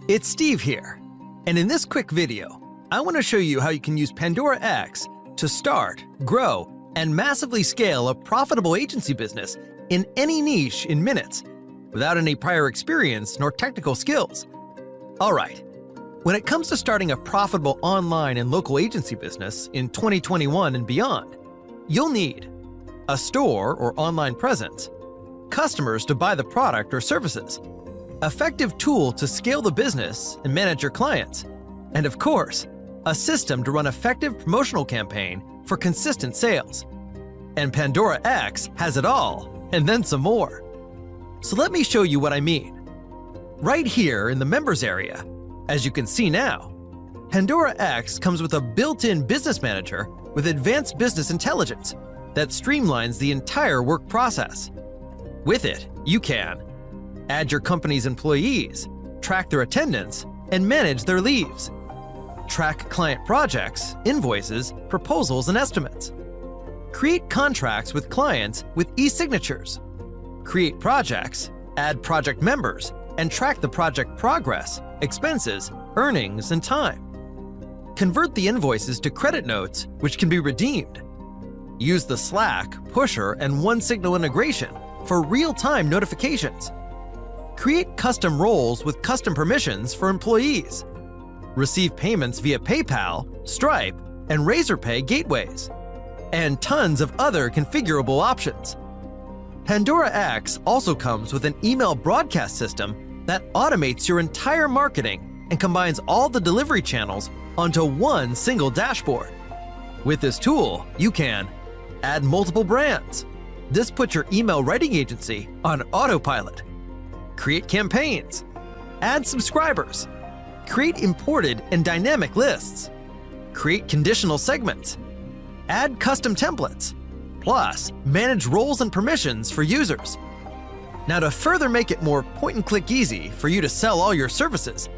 It's Steve here, and in this quick video, I want to show you how you can use PandoraX to start, grow, and massively scale a profitable agency business in any niche in minutes, without any prior experience nor technical skills. Alright, when it comes to starting a profitable online and local agency business in 2021 and beyond, you'll need a store or online presence, customers to buy the product or services, effective tool to scale the business and manage your clients, and of course, a system to run effective promotional campaign for consistent sales. And PandoraX has it all, and then some more. So let me show you what I mean. Right here in the members area, as you can see now, PandoraX comes with a built-in business manager with advanced business intelligence that streamlines the entire work process. With it, you can add your company's employees, track their attendance, and manage their leaves. Track client projects, invoices, proposals, and estimates. Create contracts with clients with e-signatures. Create projects, add project members, and track the project progress, expenses, earnings, and time. Convert the invoices to credit notes, which can be redeemed. Use the Slack, Pusher, and OneSignal integration for real-time notifications. Create custom roles with custom permissions for employees. Receive payments via PayPal, Stripe, and Razorpay gateways. And tons of other configurable options. PandoraX also comes with an email broadcast system that automates your entire marketing and combines all the delivery channels onto one single dashboard. With this tool, you can add multiple brands. This puts your email writing agency on autopilot. Create campaigns. Add subscribers. Create imported and dynamic lists. Create conditional segments. Add custom templates. Plus, manage roles and permissions for users. Now, to further make it more point-and-click easy for you to sell all your services,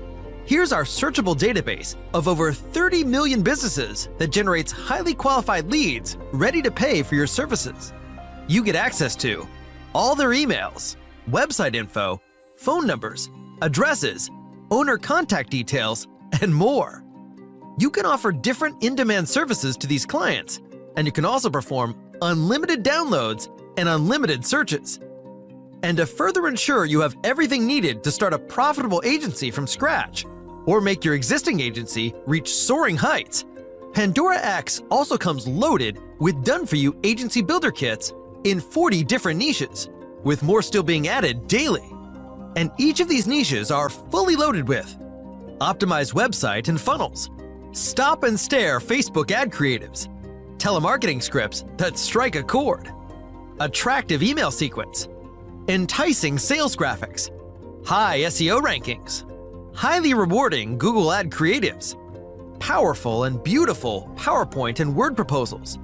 here's our searchable database of over 30 million businesses that generates highly qualified leads ready to pay for your services. You get access to all their emails, website info, phone numbers, addresses, owner contact details, and more. You can offer different in-demand services to these clients, and you can also perform unlimited downloads and unlimited searches. And to further ensure you have everything needed to start a profitable agency from scratch, or make your existing agency reach soaring heights, PandoraX also comes loaded with done-for-you agency builder kits in 40 different niches, with more still being added daily. And each of these niches are fully loaded with optimized website and funnels, stop and stare Facebook ad creatives, telemarketing scripts that strike a chord, attractive email sequence, enticing sales graphics, high SEO rankings, highly rewarding Google ad creatives, powerful and beautiful PowerPoint and Word proposals,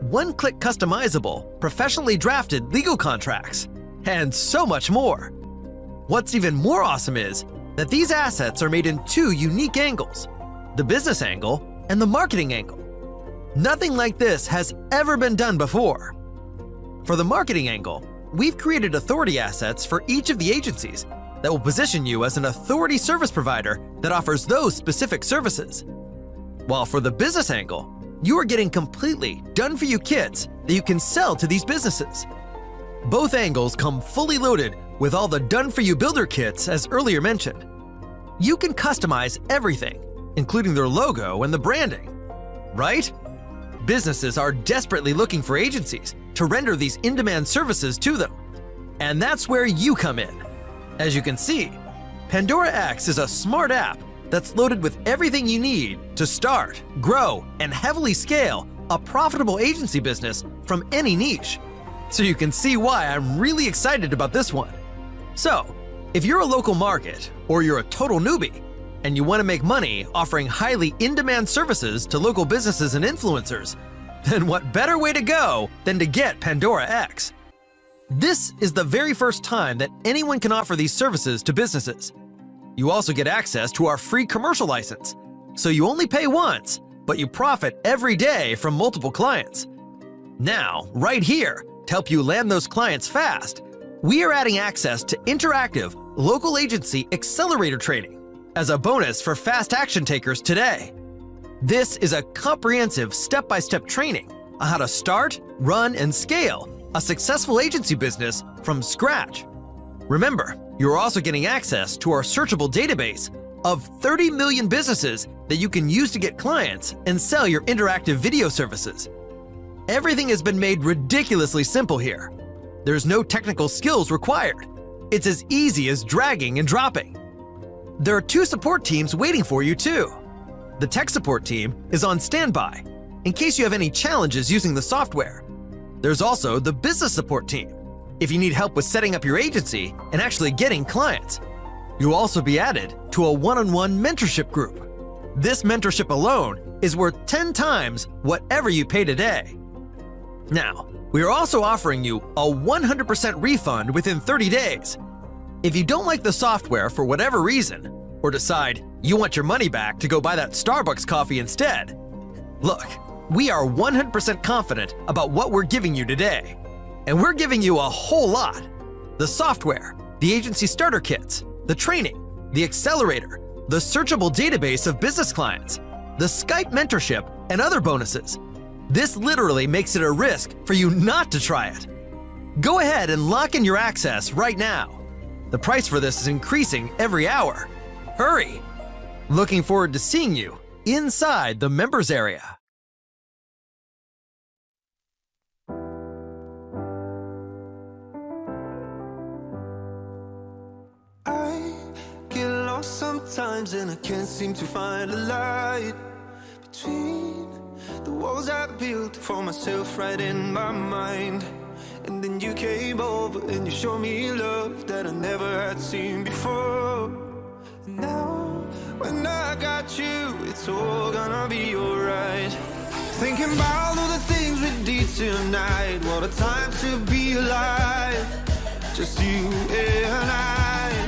one-click customizable, professionally drafted legal contracts, and so much more. What's even more awesome is that these assets are made in two unique angles, the business angle and the marketing angle. Nothing like this has ever been done before. For the marketing angle, we've created authority assets for each of the agencies that will position you as an authority service provider that offers those specific services. While for the business angle, you are getting completely done-for-you kits that you can sell to these businesses. Both angles come fully loaded with all the done-for-you builder kits as earlier mentioned. You can customize everything, including their logo and the branding, right? Businesses are desperately looking for agencies to render these in-demand services to them. And that's where you come in. As you can see, PandoraX is a smart app that's loaded with everything you need to start, grow, and heavily scale a profitable agency business from any niche. So you can see why I'm really excited about this one. So, if you're a local market or you're a total newbie and you want to make money offering highly in-demand services to local businesses and influencers, then what better way to go than to get PandoraX? This is the very first time that anyone can offer these services to businesses. You also get access to our free commercial license, so you only pay once, but you profit every day from multiple clients. Now, right here, to help you land those clients fast, we are adding access to interactive local agency accelerator training, as a bonus for fast action takers today. This is a comprehensive step-by-step training on how to start, run, and scale a successful agency business from scratch. Remember, you're also getting access to our searchable database of 30 million businesses that you can use to get clients and sell your interactive video services. Everything has been made ridiculously simple here. There's no technical skills required. It's as easy as dragging and dropping. There are 2 support teams waiting for you too. The tech support team is on standby in case you have any challenges using the software. There's also the business support team if you need help with setting up your agency and actually getting clients. You'll also be added to a one-on-one mentorship group. This mentorship alone is worth 10 times whatever you pay today. Now, we are also offering you a 100% refund within 30 days. If you don't like the software for whatever reason, or decide you want your money back to go buy that Starbucks coffee instead, look, we are 100% confident about what we're giving you today. And we're giving you a whole lot. The software, the agency starter kits, the training, the accelerator, the searchable database of business clients, the Skype mentorship, and other bonuses. This literally makes it a risk for you not to try it. Go ahead and lock in your access right now. The price for this is increasing every hour. Hurry! Looking forward to seeing you inside the members area. Sometimes and I can't seem to find a light between the walls I built for myself right in my mind. And then you came over and you showed me love that I never had seen before. And now when I got you, it's all gonna be alright. Thinking about all the things we did tonight. What a time to be alive. Just you and I.